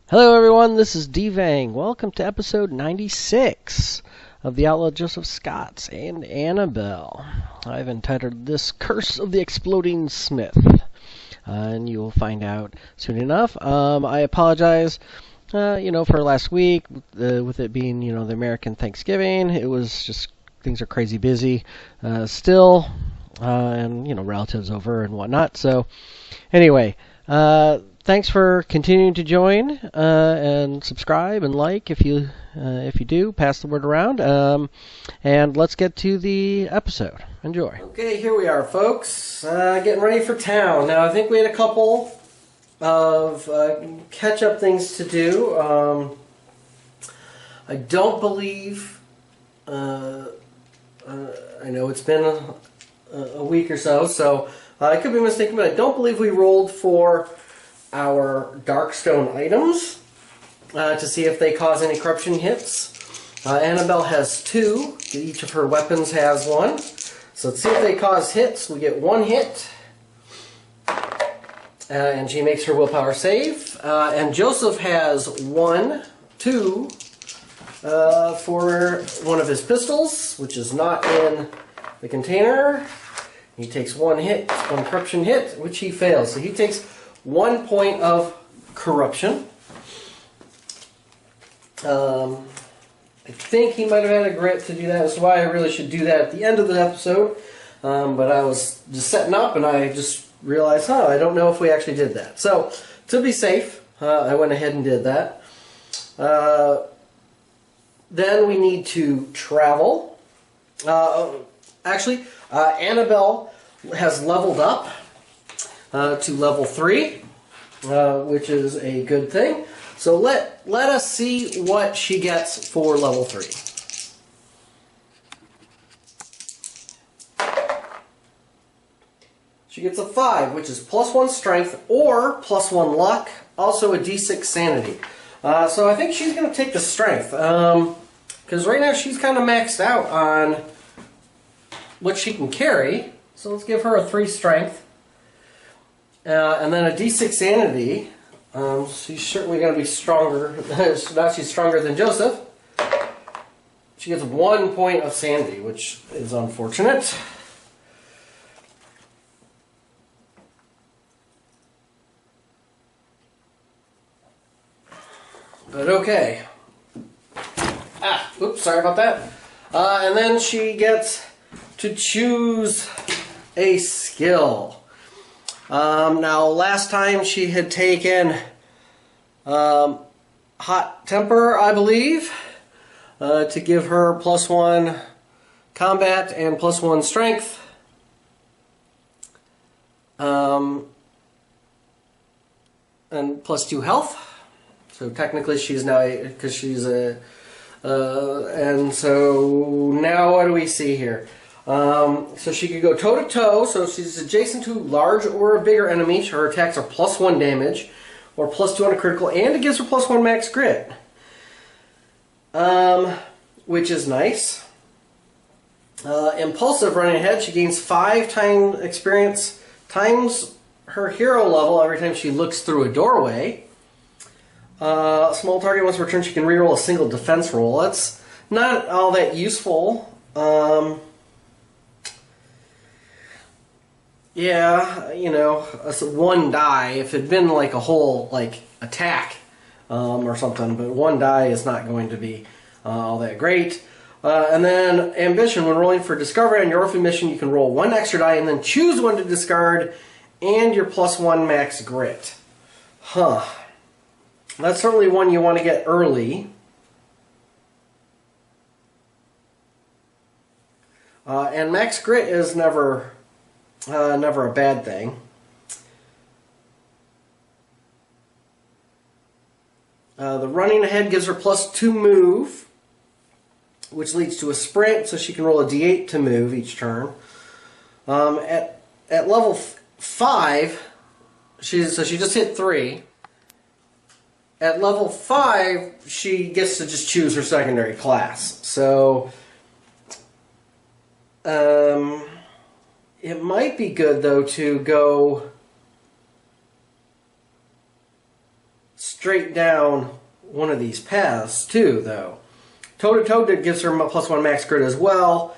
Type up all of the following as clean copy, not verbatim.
Hello everyone, this is Devang. Welcome to episode 96 of the Outlaw Joseph Scott's and Annabelle. I've entitled this Curse of the Exploding Smith, and you will find out soon enough. I apologize, for last week, with it being, the American Thanksgiving. It was just, things are crazy busy still, and, relatives over and whatnot. So, anyway, thanks for continuing to join and subscribe and like if you do. Pass the word around, and let's get to the episode. Enjoy. Okay, here we are, folks. Getting ready for town. Now, I think we had a couple of catch-up things to do. I don't believe. I know it's been a week or so I could be mistaken, but I don't believe we rolled for our Darkstone items to see if they cause any corruption hits. Annabelle has 2. Each of her weapons has 1. So let's see if they cause hits. We get 1 hit. And she makes her willpower save. And Joseph has 1, 2 for one of his pistols, which is not in the container. He takes 1 hit, 1 corruption hit, which he fails. So he takes 1 point of corruption. I think he might have had a grit to do that. That's why I really should do that at the end of the episode. But I was just setting up and I just realized, I don't know if we actually did that. So, to be safe, I went ahead and did that. Then we need to travel. Annabelle has leveled up to level 3, which is a good thing. So let us see what she gets for level 3. She gets a 5, which is +1 strength or +1 luck, also a d6 sanity. So I think she's going to take the strength, because right now she's kind of maxed out on what she can carry. So let's give her a 3 strength. And then a d6 sanity. She's certainly going to be stronger. Now she's stronger than Joseph. She gets 1 point of sanity, which is unfortunate. But okay. Oops, sorry about that. And then she gets to choose a skill. Now, last time she had taken Hot Temper, I believe, to give her +1 combat and +1 strength. And +2 health. So technically she's now, because she's a, and so now what do we see here? So she could go toe-to-toe, so she's adjacent to large or a bigger enemy. Her attacks are +1 damage, or +2 on a critical, and it gives her +1 max grit. Which is nice. Impulsive, running ahead, she gains 5 times experience times her hero level every time she looks through a doorway. Small target, once per turn, she can reroll a single defense roll. That's not all that useful. Yeah, it's 1 die. If it had been like a whole attack or something, but 1 die is not going to be all that great. And then ambition, when rolling for discovery on your orphan mission, you can roll 1 extra die and then choose 1 to discard and your +1 max grit. That's certainly one you want to get early. And max grit is never a bad thing. The running ahead gives her +2 move, which leads to a sprint, so she can roll a d8 to move each turn. At level 5, she just hit 3. At level 5, she gets to just choose her secondary class. So it might be good, though, to go straight down one of these paths too, though. Toe-to-toe gives her +1 max grit as well.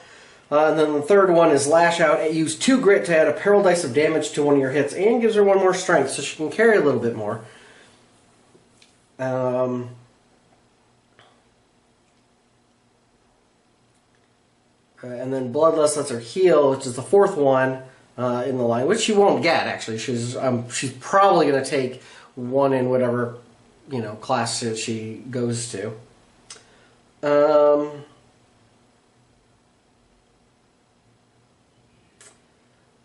And then the third one is Lash Out. Use 2 grit to add a peril dice of damage to one of your hits and gives her 1 more strength, so she can carry a little bit more. And then Bloodlust lets her heal, which is the 4th one in the line, which she won't get, actually. She's probably going to take 1 in whatever, class that she goes to.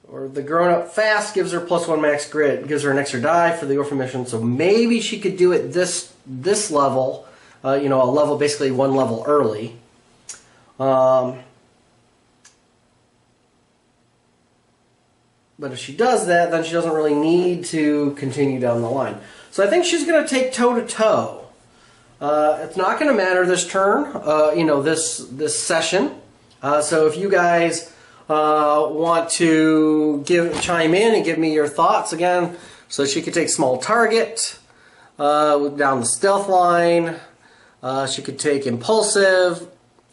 Or the Grown Up Fast gives her +1 max grit, gives her an extra die for the orphan mission, so maybe she could do it this level, a level, basically 1 level early. But if she does that, then she doesn't really need to continue down the line. So I think she's going to take toe-to-toe. It's not going to matter this turn, this session. So if you guys want to chime in and give me your thoughts again, so she could take small target down the stealth line. She could take impulsive,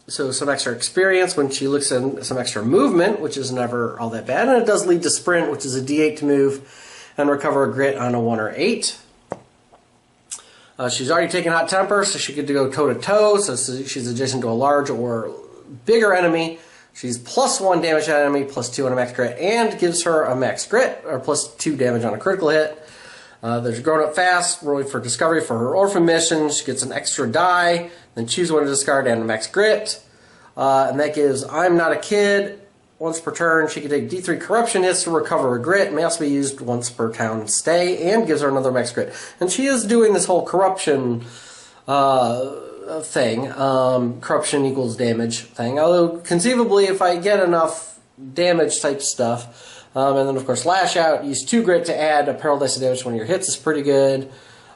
so some extra experience when she looks in, some extra movement, which is never all that bad, and it does lead to sprint, which is a D8 to move, and recover a grit on a 1 or 8. She's already taken Hot Temper, so she could go toe-to-toe, so she's adjacent to a large or bigger enemy. She's +1 damage to that enemy, +2 on a max grit, and gives her a max grit, or +2 damage on a critical hit. There's Grown Up Fast, rolling for discovery for her orphan mission. She gets an extra die, then choose one to discard and a max grit. And that gives I'm Not a Kid. Once per turn, she can take D3 corruption hits to recover a grit. May also be used once per town stay, and gives her another max grit. And she is doing this whole corruption thing, corruption equals damage thing. Although conceivably, if I get enough damage type stuff, and then of course Lash Out, use 2 grit to add a peril dice of damage to one of your hits is pretty good.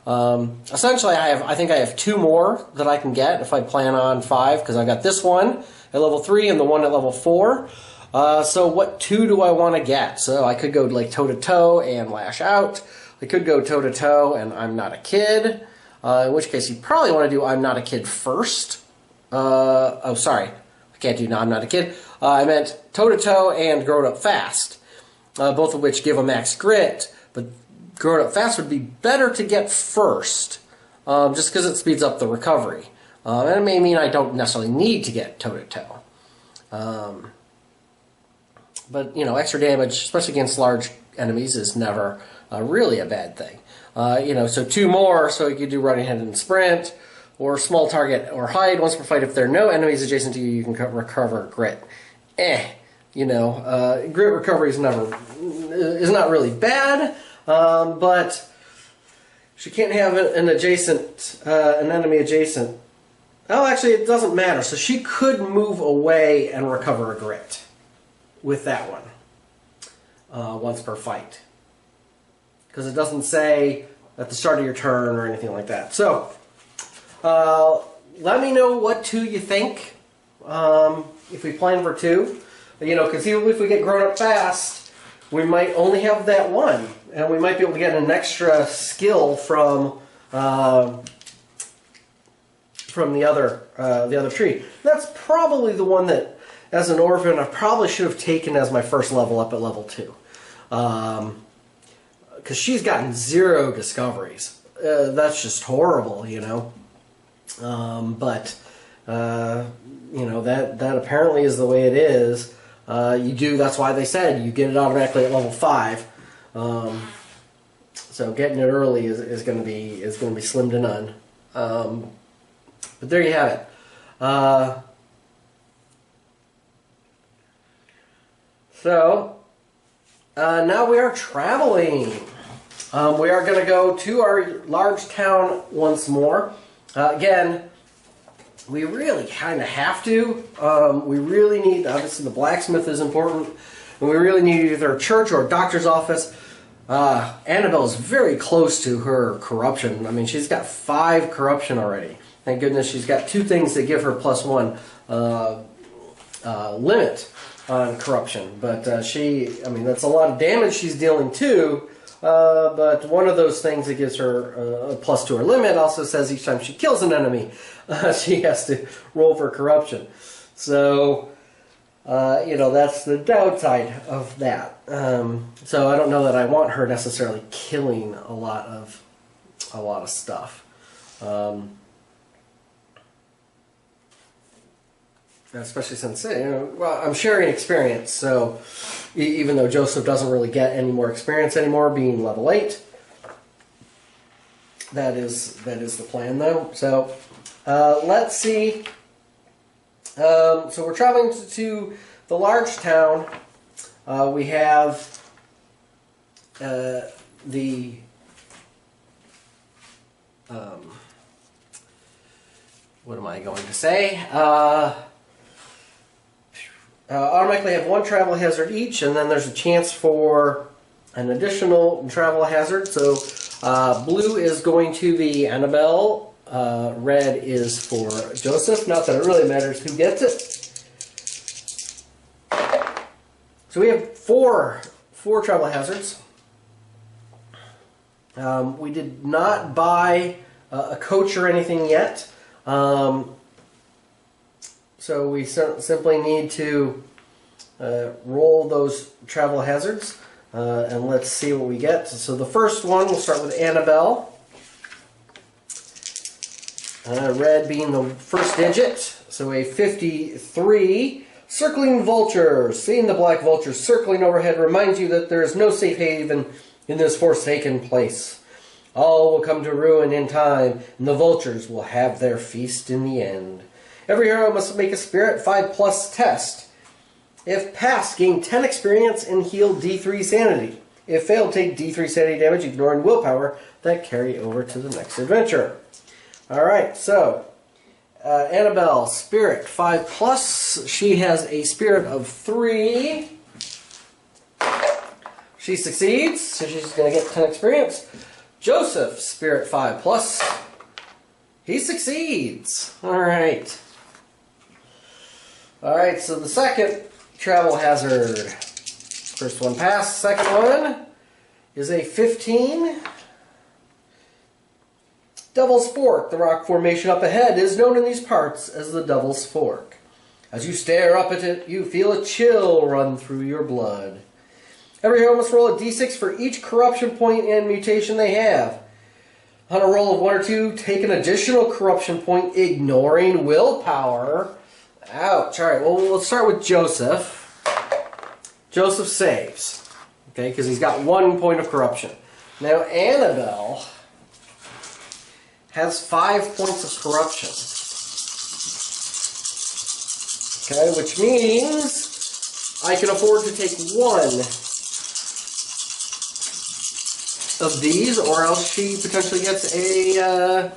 Essentially, I think I have 2 more that I can get if I plan on 5, because I got this one at level 3 and the one at level 4. So what 2 do I want to get? So I could go like toe-to-toe and Lash Out. I could go toe-to-toe and I'm Not a Kid. In which case you probably want to do I'm Not a Kid first. Oh, sorry. I can't do No, I'm Not a Kid. I meant toe-to-toe and Grown Up Fast. Both of which give a max grit. But Grown Up Fast would be better to get first. Just because it speeds up the recovery. And it may mean I don't necessarily need to get toe-to-toe. But, extra damage, especially against large enemies, is never really a bad thing. So 2 more, so you could do running, hand, and sprint, or small target or hide. Once per fight, if there are no enemies adjacent to you, you can recover grit. Grit recovery is not really bad, but she can't have an enemy adjacent. Oh, actually, it doesn't matter. So she could move away and recover a grit with that one once per fight, because it doesn't say at the start of your turn or anything like that. So let me know what 2 you think. If we plan for 2, conceivably if we get Grown Up Fast, we might only have that 1, and we might be able to get an extra skill from the other tree. That's probably the one that, as an orphan, I probably should have taken as my first level up at level 2. Because she's gotten 0 discoveries. That's just horrible, But, that apparently is the way it is. That's why they said you get it automatically at level 5. So getting it early is going to be slim to none. But there you have it. So now we are traveling. We are going to go to our large town once more. Again, we really kind of have to. We really need, obviously the blacksmith is important, and we really need either a church or a doctor's office. Annabelle is very close to her corruption. I mean, she's got 5 corruption already. Thank goodness she's got 2 things that give her +1 limit on corruption. But that's a lot of damage she's dealing too. But one of those things that gives her a plus to her limit also says each time she kills an enemy, she has to roll for corruption. So, that's the downside of that. So I don't know that I want her necessarily killing a lot of stuff. Especially since I'm sharing experience, so even though Joseph doesn't really get any more experience anymore, being level 8, that is the plan though. So let's see. So we're traveling to the large town. We have what am I going to say? Automatically have one travel hazard each, and then there's a chance for an additional travel hazard. So blue is going to be Annabelle, red is for Joseph. Not that it really matters who gets it. So we have four travel hazards. We did not buy a coach or anything yet. So we simply need to roll those travel hazards, and let's see what we get. So the first one, we'll start with Annabelle. Red being the first digit, so a 53. Circling vultures. Seeing the black vultures circling overhead reminds you that there is no safe haven in this forsaken place. All will come to ruin in time, and the vultures will have their feast in the end. Every hero must make a Spirit 5+ test. If passed, gain 10 experience and heal D3 sanity. If failed, take D3 sanity damage, ignoring willpower that carry over to the next adventure. Alright, so Annabelle, Spirit 5+. She has a Spirit of 3. She succeeds, so she's going to get 10 experience. Joseph, Spirit 5+. He succeeds. Alright. Alright, so the second travel hazard. First one passed. Second one is a 15. Devil's Fork. The rock formation up ahead is known in these parts as the Devil's Fork. As you stare up at it, you feel a chill run through your blood. Every hero must roll a d6 for each corruption point and mutation they have. On a roll of 1 or 2, take an additional corruption point, ignoring willpower. Ouch. Alright, well, let's start with Joseph. Joseph saves. Okay, because he's got 1 point of corruption. Now, Annabelle has 5 points of corruption. Okay, which means I can afford to take 1 of these, or else she potentially gets a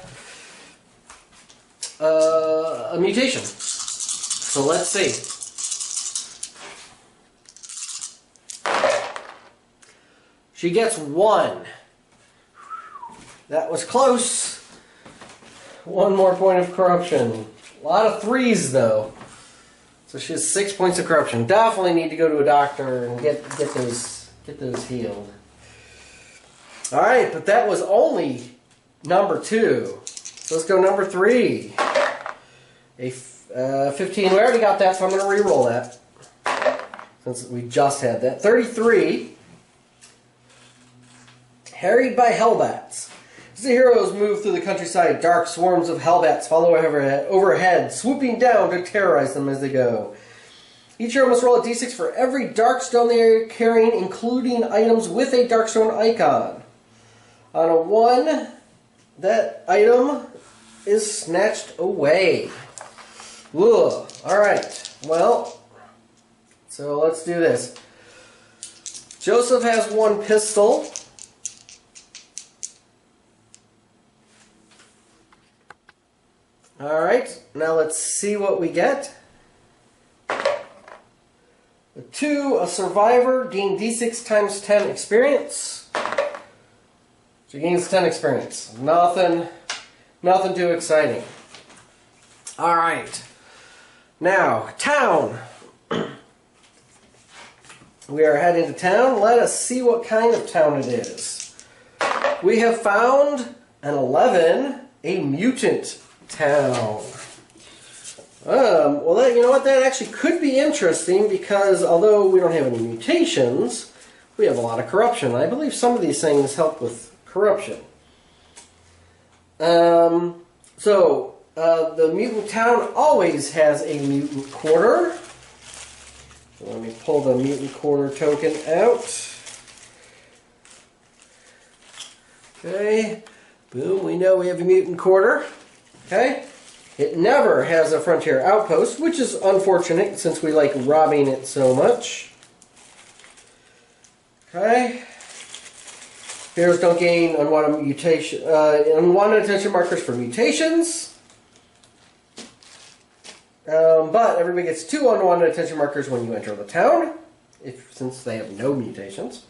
mutation. So let's see. She gets 1. That was close. 1 more point of corruption. A lot of 3s though. So she has 6 points of corruption. Definitely need to go to a doctor and get those healed. Alright, but that was only number 2. So let's go number 3. A 15. We already got that, so I'm going to re-roll that. Since we just had that. 33. Harried by Hellbats. As the heroes move through the countryside, dark swarms of Hellbats follow overhead, swooping down to terrorize them as they go. Each hero must roll a d6 for every Darkstone they are carrying, including items with a Darkstone icon. On a 1, that item is snatched away. Ugh. Alright, well, so let's do this. Joseph has 1 pistol. Alright, now let's see what we get. 2, a survivor, gain d6 times 10 experience. She gains 10 experience. Nothing too exciting. Alright. Now, town. We are heading to town. Let us see what kind of town it is. We have found an 11, a mutant town. Well, you know what? That actually could be interesting because although we don't have any mutations, we have a lot of corruption. I believe some of these things help with corruption. The mutant town always has a mutant quarter. So let me pull the mutant quarter token out. Okay, boom, we know we have a mutant quarter. Okay, it never has a frontier outpost, which is unfortunate since we like robbing it so much. Okay. Heroes don't gain unwanted attention markers for mutations. But everybody gets 2 unwanted attention markers when you enter the town, since they have no mutations.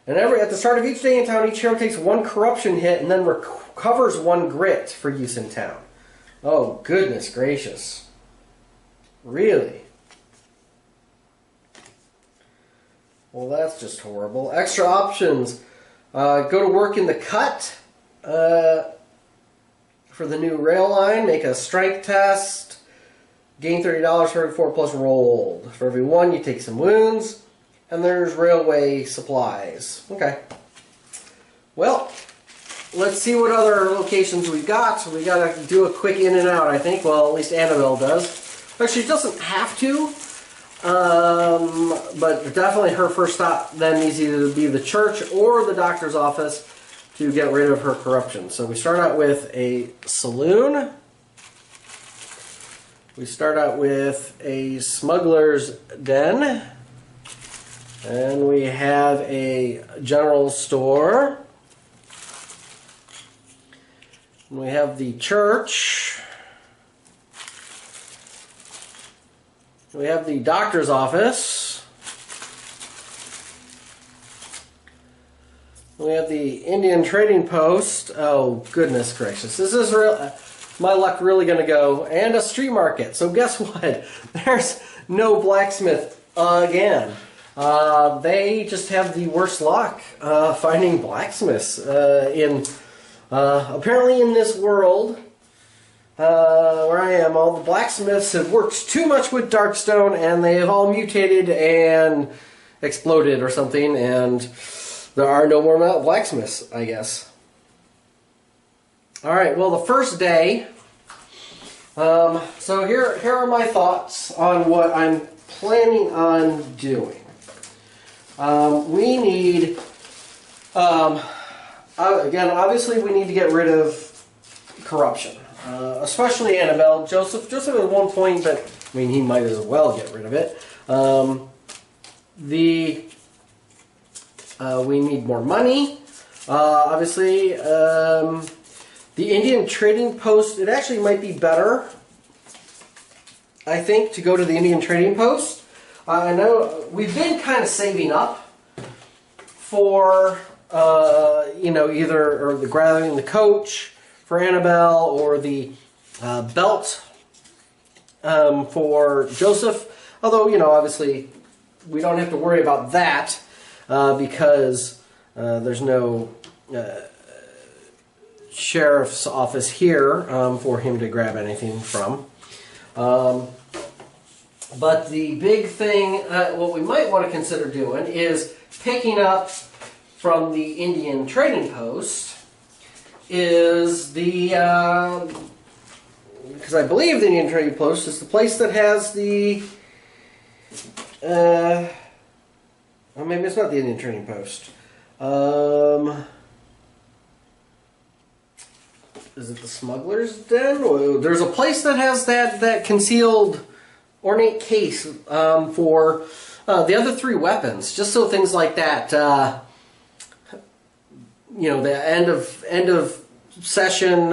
And at the start of each day in town, each hero takes 1 corruption hit and then recovers 1 grit for use in town. Oh, goodness gracious. Really? Well, that's just horrible. Extra options. Go to work in the cut for the new rail line. Make a strength test. Gain $30 for every 4 plus rolled. For every 1, you take some wounds. And there's railway supplies. Okay. Well, let's see what other locations we've got. We got to do a quick in and out, I think. Well, at least Annabelle does. Actually, she doesn't have to. But definitely her first stop then needs either to be the church or the doctor's office to get rid of her corruption. So we start out with a saloon. We start out with a smuggler's den. And we have a general store. And we have the church. We have the doctor's office. We have the Indian trading post. Oh, goodness gracious. This is real. My luck really going to go. And a street market. So guess what? There's no blacksmith again. They just have the worst luck finding blacksmiths. Apparently in this world, where I am, all the blacksmiths have worked too much with Darkstone, and they have all mutated and exploded or something, and there are no more blacksmiths, I guess. Alright, well, the first day, so here are my thoughts on what I'm planning on doing. We need, again, obviously we need to get rid of corruption. Especially Annabelle. Joseph at one point, but I mean, he might as well get rid of it. We need more money. Obviously, the Indian trading post, it actually might be better, I think, to go to the Indian trading post. I know we've been kind of saving up for, either grabbing the coach for Annabelle or the belt for Joseph. Although, obviously we don't have to worry about that because there's no sheriff's office here for him to grab anything from. But the big thing, what we might want to consider doing is picking up from the Indian trading post is the, because I believe the Indian trading post is the place that has the, well, maybe it's not the Indian trading post. Is it the smuggler's den? Well, there's a place that has that concealed ornate case for the other 3 weapons, just so things like that, the end of session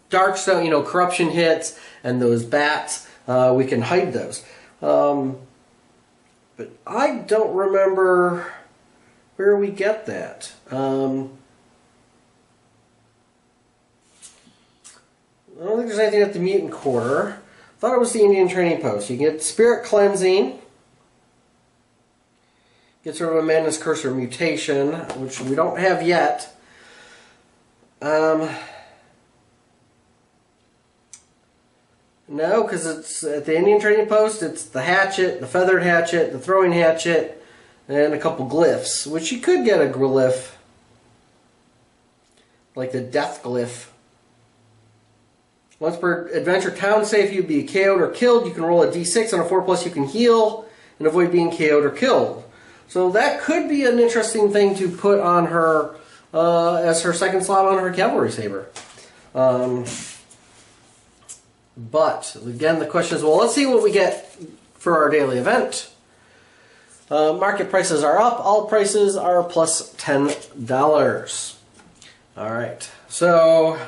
Darkstone, corruption hits, and those bats, we can hide those. But I don't remember where we get that. I don't think there's anything at the Mutant Quarter. I thought it was the Indian Trading Post. You can get Spirit Cleansing. Gets rid of a Madness Curse or Mutation, which we don't have yet. No, because it's at the Indian Trading Post, it's the hatchet, the feathered hatchet, the throwing hatchet, and a couple glyphs, which you could get a glyph, like the death glyph. Once per adventure town save, you'd be KO'd or killed. You can roll a d6 on a 4+, you can heal and avoid being KO'd or killed. So that could be an interesting thing to put on her as her second slot on her cavalry saber. But, again, the question is, well, let's see what we get for our daily event. Market prices are up. All prices are plus $10. All right. So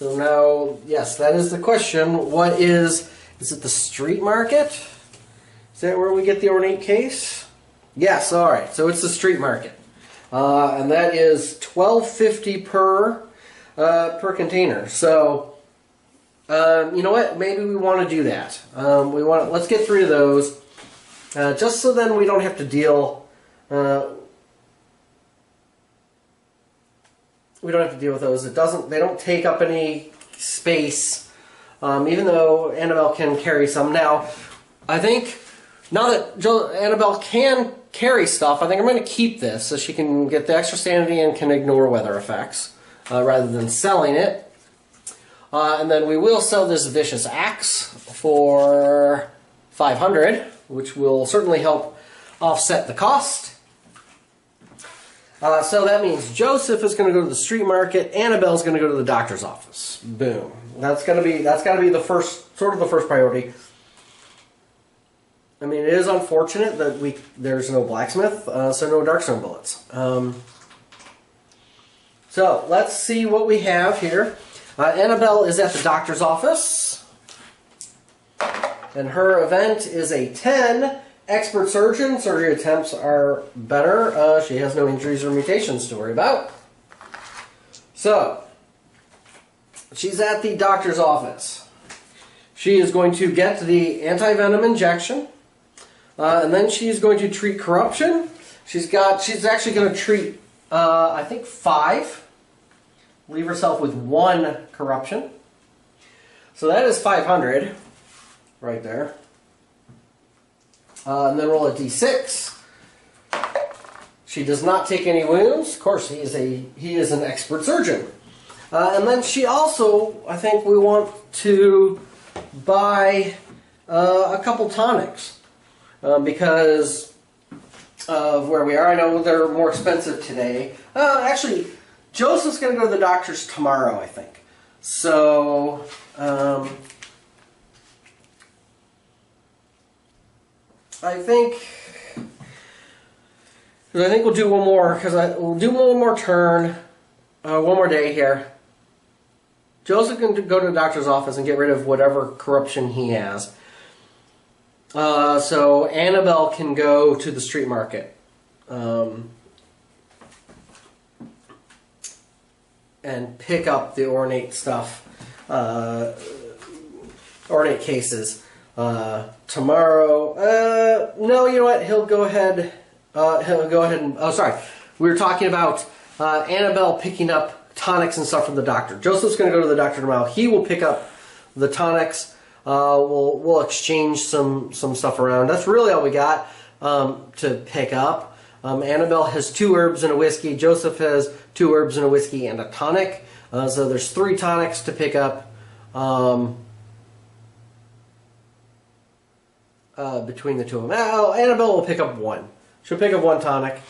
now, yes, that is the question. What is it the street market? Is that where we get the ornate case? Yes, all right. So it's the street market. And that is $12.50 per container. So... you know what? Maybe we want to do that. Let's get 3 of those, just so then we don't have to deal. We don't have to deal with those. They don't take up any space, even though Annabelle can carry some. Now, I think now that Annabelle can carry stuff, I think I'm going to keep this so she can get the extra sanity and can ignore weather effects rather than selling it. And then we will sell this Vicious Axe for $500, which will certainly help offset the cost. So that means Joseph is going to go to the street market. Annabelle's going to go to the doctor's office. Boom. That's got to be the first priority. I mean, it is unfortunate that there's no blacksmith, so no Darkstone bullets. So let's see what we have here. Annabelle is at the doctor's office, and her event is a 10. Expert surgeon. Surgery attempts are better. She has no injuries or mutations to worry about. So, she's at the doctor's office. She is going to get the anti-venom injection, and then she's going to treat corruption. She's actually going to treat, I think, 5. Leave herself with 1 corruption. So that is 500 right there. And then roll a d6. She does not take any wounds. Of course, he is an expert surgeon. And then she also, I think we want to buy a couple tonics because of where we are. I know they're more expensive today. Actually, Joseph's going to go to the doctor's tomorrow, I think. So, I think we'll do one more, we'll do one more turn, one more day here. Joseph can go to the doctor's office and get rid of whatever corruption he has. So Annabelle can go to the street market. And pick up the ornate stuff, ornate cases. Tomorrow, no, you know what? He'll go ahead and, oh, sorry. We were talking about Annabelle picking up tonics and stuff from the doctor. Joseph's going to go to the doctor tomorrow. He will pick up the tonics. We'll exchange some stuff around. That's really all we got to pick up. Annabelle has 2 herbs and a whiskey. Joseph has 2 herbs and a whiskey and a tonic. So there's 3 tonics to pick up between the 2 of them. Annabelle will pick up 1. She'll pick up 1 tonic.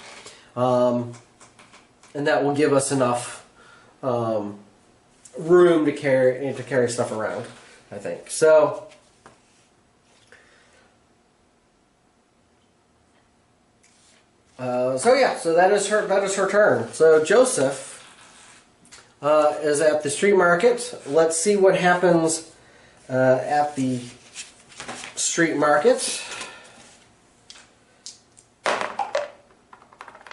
And that will give us enough room to carry stuff around, I think. So... so that is her turn. So Joseph is at the street market. Let's see what happens at the street market.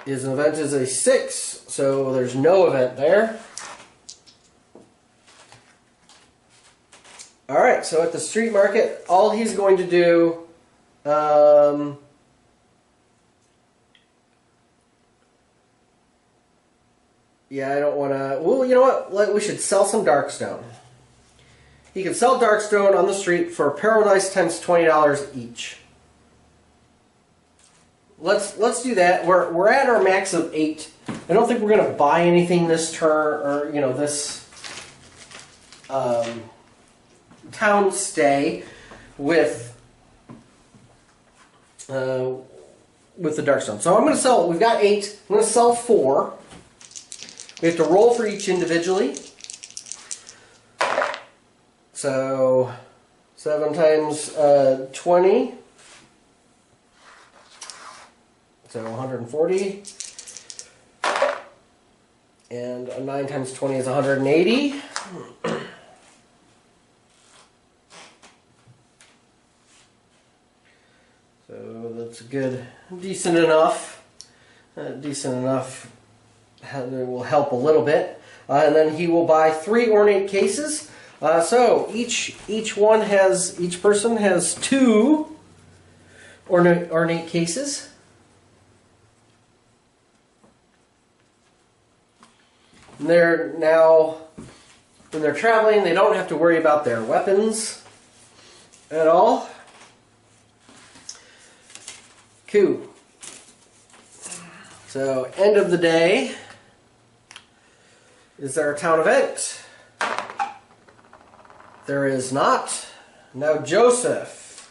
His event is a 6, so there's no event there. Alright, so at the street market, all he's going to do Yeah, I don't want to... Well, you know what? We should sell some Darkstone. You can sell Darkstone on the street for Paradise times $20 each. Let's do that. We're at our max of 8. I don't think we're going to buy anything this turn, or this town stay with the Darkstone. So I'm going to sell. We've got 8. I'm going to sell 4. We have to roll for each individually. So 7 times 20. So 140. And 9 times 20 is 180. So that's good, decent enough. Decent enough will help a little bit. And then he will buy 3 ornate cases. So each person has 2 ornate cases. And they're now, when they're traveling, they don't have to worry about their weapons at all. Cool. So, end of the day. Is there a town event? There is not. Now Joseph,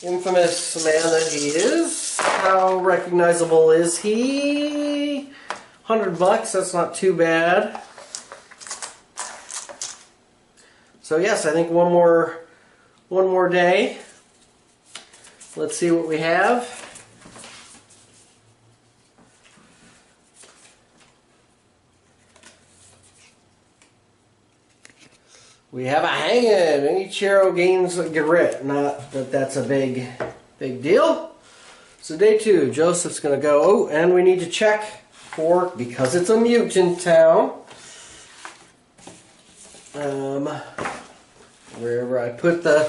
infamous man that he is, how recognizable is he? $100, that's not too bad. So yes, I think one more day. Let's see what we have. We have a hanging. Any hero gains a grit. Not that that's a big deal. So day 2, Joseph's going to go. Oh, and we need to check for, because it's a mutant town. Wherever I put the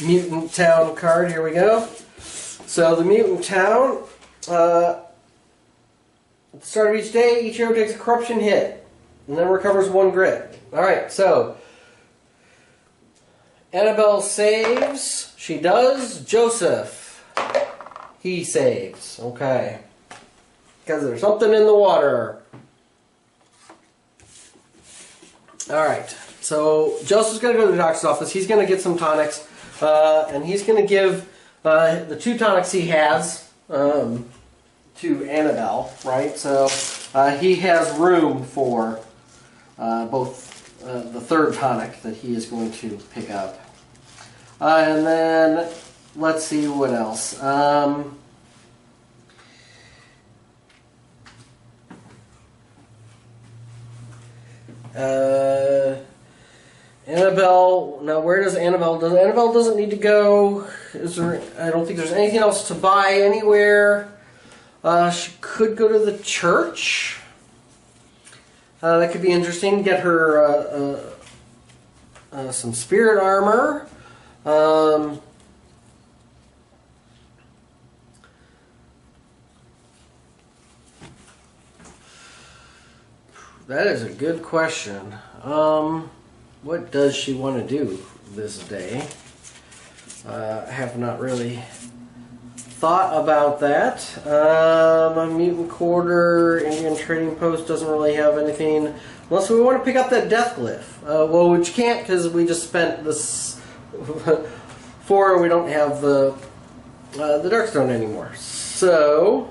mutant town card, here we go. So the mutant town, at the start of each day, each hero takes a corruption hit, and then recovers 1 grit. Alright, so Annabelle saves. She does. Joseph, he saves. Okay. Because there's something in the water. Alright, so Joseph's going to go to the doctor's office. He's going to get some tonics. And he's going to give the 2 tonics he has to Annabelle, right? So he has room for both the 3rd tonic that he is going to pick up. And then, let's see what else. Annabelle, now where does Annabelle, Annabelle doesn't need to go. I don't think there's anything else to buy anywhere. She could go to the church. That could be interesting. Get her some spirit armor. That is a good question. What does she want to do this day? I have not really thought about that. A mutant quarter, Indian trading post doesn't really have anything. Unless we want to pick up that death glyph. Well, which can't because we just spent this 4. We don't have the Darkstone anymore. So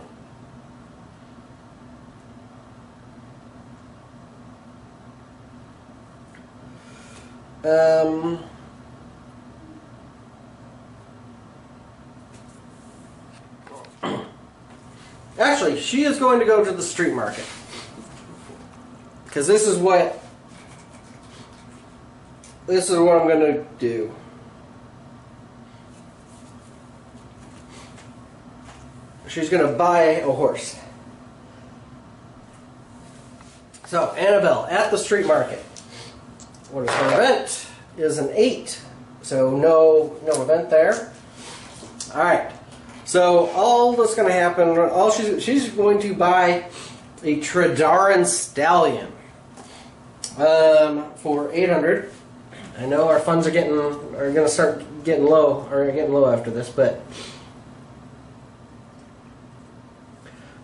actually, she is going to go to the street market. Because this is what I'm going to do. She's going to buy a horse. So, Annabelle at the street market. What is her event? Is an 8. So no event there. Alright. So all that's going to happen, she's going to buy a Tredaran Stallion for 800. I know our funds are going to start getting low after this, but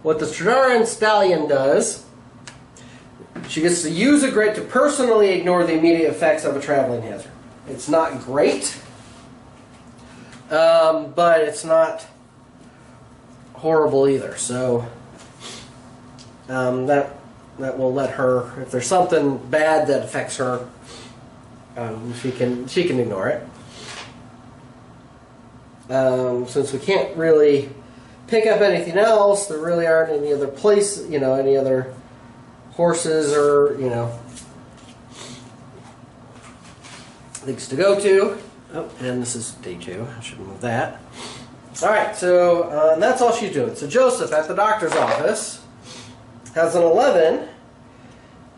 what the Tredaran Stallion does, she gets to use a grit to personally ignore the immediate effects of a traveling hazard. It's not great, but it's not horrible either. So that will let her, if there's something bad that affects her, she can ignore it. Since we can't really pick up anything else, there really aren't any other any other horses or things to go to. Oh, and this is day 2. I should move that. All right, so and that's all she's doing. So Joseph at the doctor's office has an 11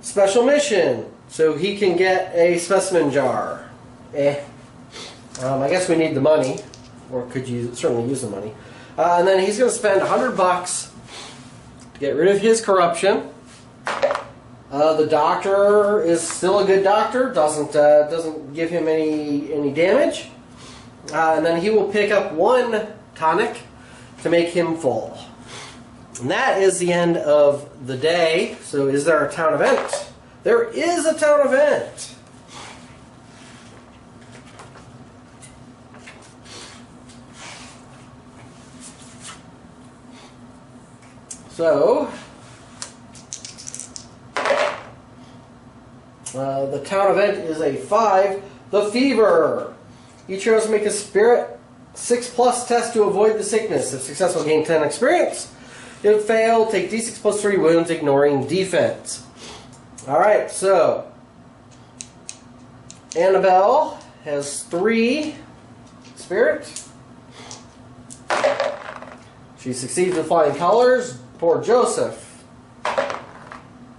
special mission, so he can get a specimen jar. I guess we need the money, or could you certainly use the money. And then he's going to spend $100 to get rid of his corruption. The doctor is still a good doctor, doesn't give him any damage, and then he will pick up 1 tonic to make him full. And that is the end of the day. So is there a town event? There is a town event. So the town event is a 5, the fever. Each hero must make a spirit 6+ test to avoid the sickness. If successful, gain 10 experience. If failed, take d6 plus 3 wounds, ignoring defense. Alright, so Annabelle has 3 spirit. She succeeds with flying colors. Poor Joseph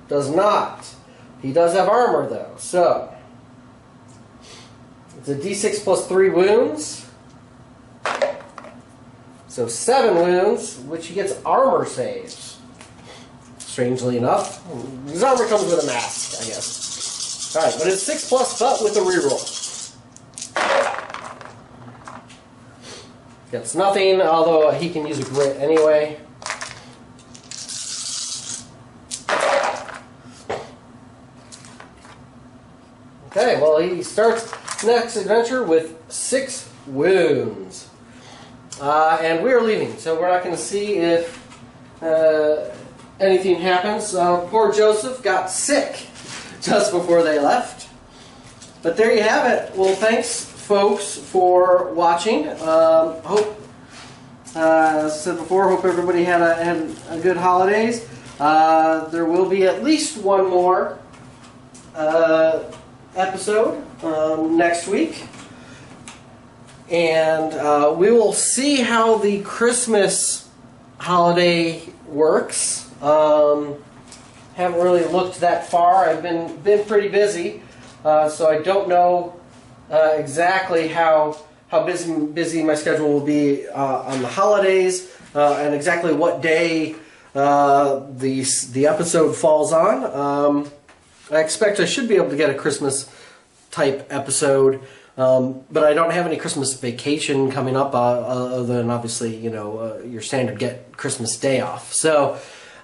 does not. He does have armor though, so it's a d6 plus 3 wounds. So 7 wounds, which he gets armor saves. Strangely enough. His armor comes with a mask, I guess. Alright, but it's 6+, but with a reroll. Gets nothing, although he can use a grit anyway. Okay, well, he starts next adventure with 6 wounds. And we are leaving, so we're not going to see if anything happens. Poor Joseph got sick just before they left. But there you have it. Well, thanks, folks, for watching. Hope, as I said before, hope everybody had a good holidays. There will be at least one more episode next week. And we will see how the Christmas holiday works. Haven't really looked that far. I've been pretty busy, so I don't know exactly how busy my schedule will be on the holidays, and exactly what day the episode falls on. I expect I should be able to get a Christmas type episode. But I don't have any Christmas vacation coming up, other than obviously, your standard get Christmas day off. So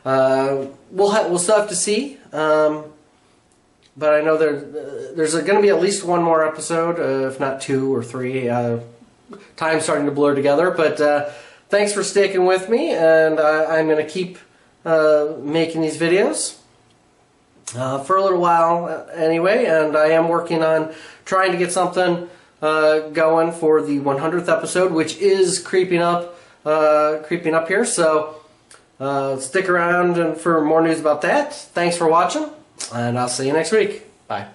we'll still have to see. But I know there's going to be at least one more episode, if not 2 or 3. Time's starting to blur together. But thanks for sticking with me, and I'm going to keep making these videos for a little while anyway. And I am working on trying to get something going for the 100th episode, which is creeping up here. So stick around and for more news about that. Thanks for watching, and I'll see you next week. Bye.